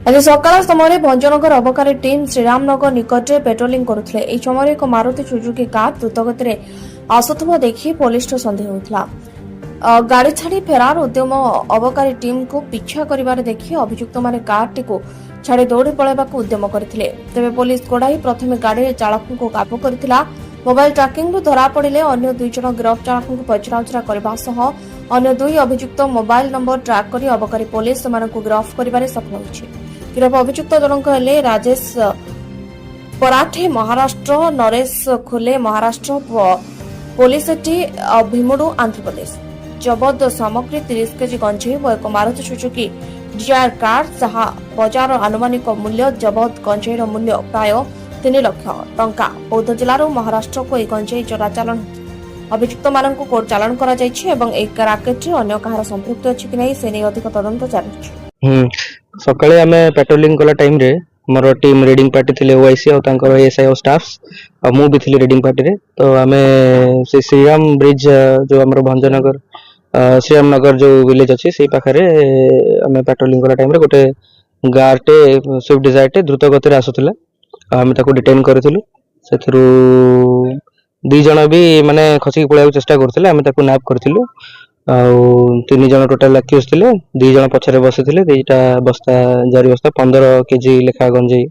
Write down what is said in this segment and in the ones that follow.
आज सकाळ समय भंजनगर अबकारी टीम श्रीरामनगर निकट में पेट्रोलिंग करुले। एही समय एक मारुति सुजुकी कार द्रुतगति में आसुवा देखि पुलिस सन्देह होता। गाड़ी छाड़ी फेरार उद्यम अबकारी टीम को पिछा कर देखि अभियुक्त माने कार टी छाड़ी दौड़ी पलैबा उद्यम करथिले। तेबे पुलिस गोड़ाई प्रथम गाड़ी चालक को काबू करथिला। मोबाइल ट्रैकिंग धरा पड़े अन्य दुई जन गिरफ चालक को पचराउचरा करबा सह अन्य दुई अभियुक्त मोबाइल नंबर ट्रैक कर अबकारी पुलिस सेमानकु गिरफ करिबारे सफल होइछि। गिरफ अभियुक्त जनक हेले राजेश पराठे महाराष्ट्र, नरेश खोले महाराष्ट्र, पुलिस भीमुडु आंध्र प्रदेश। जबत सामग्री 30 केजी गंजेई और एक मारुति सुजुकी डिजायर कार जहां बजार आनुमानिक मूल्य जबत गंजेईर मूल्य प्राय 3 लाख टंका। बौद्ध जिलार महाराष्ट्र को एक गंजेई चोराचालान अभियुक्त मानक कोर्ट चालान करा जायछि एवं एक राकेट रे अन्य कहार संपृक्त अछि कि नै से नै अधिक तदंत जारी। सकाळे आमे पेट्रोलिंग कला टाइम रे हमर टीम रीडिंग पार्टी थिले ओआईसी और तांकर एसआई और स्टाफ्स और मु भी थिले रीडिंग पार्टी रे। तो आमे से श्रीराम ब्रिज जो हमर भंजनगर श्रीराम नगर जो विलेज अछि सेही पाखरे आमे पेट्रोलिंग कला टाइम रे गोटे गारटे स्विफ्ट डिजायर टे द्रुत गति रे आसुथिला। आमे ताको डिटेन करथिलु। सेथरु दुई जण भी माने खसी पळाय चेष्टा करथिले। आमे ताको नैप करथिलु। तीन जन टोटाल अक्यूज थे। दुई जन पछरे बसी थे। दुईटा बस्ता जरी बस्ता 15 केजी लेखा गंजेई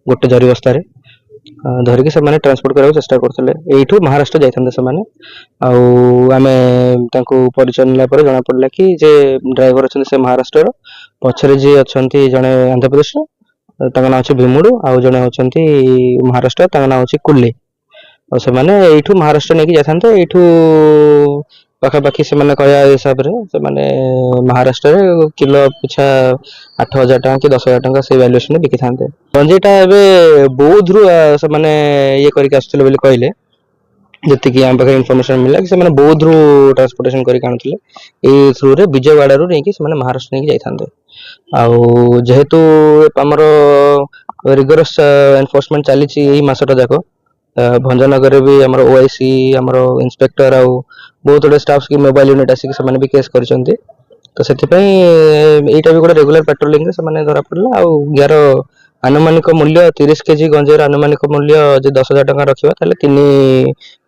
गोटे जरी बस्ता रे धरिकी से माने ट्रांसपोर्ट करा चेष्टा करथिले। एठू महाराष्ट्र जाइथांते से माने आमे तांको परिचय नेला पर जणा पड़ला कि जे ड्राइवर अछन से महाराष्ट्र रो, पछरे जे अछंती जणे आंध्र प्रदेश रो, तांका नाम अछि भीमुडु आ जणे अछंती महाराष्ट्र तांका नाम अछि कुल्ली। और से माने एठू महाराष्ट्र नेकी जाइथांते। एठू पाखापाखि से माने कहया हिसाब रे से माने महाराष्ट्र रे किलो पिछा 8,000 टका कि 10,000 टका से वैल्यूएशन में बिकी थांते। गंजेटा एबे बौद्ध रु से माने ये करके आसथिले बोली कहले। जति कि हम पाखे इन्फॉर्मेशन मिला कि से माने बौद्ध रु ट्रांसपोर्टेशन करके आनुथिले। ए थ्रू रे विजयवाड़ा रु नेकी से माने महाराष्ट्र नेकी जाइथांते। आउ जेहेतु हमरो रिगरस एनफोर्समेंट चली छि एही मासटा जाको भंजनगर भी हमरो ओआईसी हमरो इंस्पेक्टर आउ बहुत गुड स्टाफ्स की मोबाइल यूनिट आसी से भी केस करछंती। तो सेति पई एटा भी गोटे रेगुलर पेट्रोलिंग से माने धरा पड़ला। आउ यार अनुमानिक मूल्य 30 केजी गंजेर अनुमानिक मूल्य जे 10,000 टका रखिबा ताले 3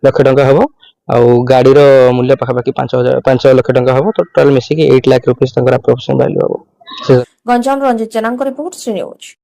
लाख टका हबो। आउ गाड़ी रो मूल्य पाखापाखि 5 लाख टका हबो। टोटल मिसी कि 8 लाख रुपीस तंकर अप्रोक्सिमेट वैल्यू हबो। गंजाम रंजित जनांक रिपोर्ट श्री न्यूज।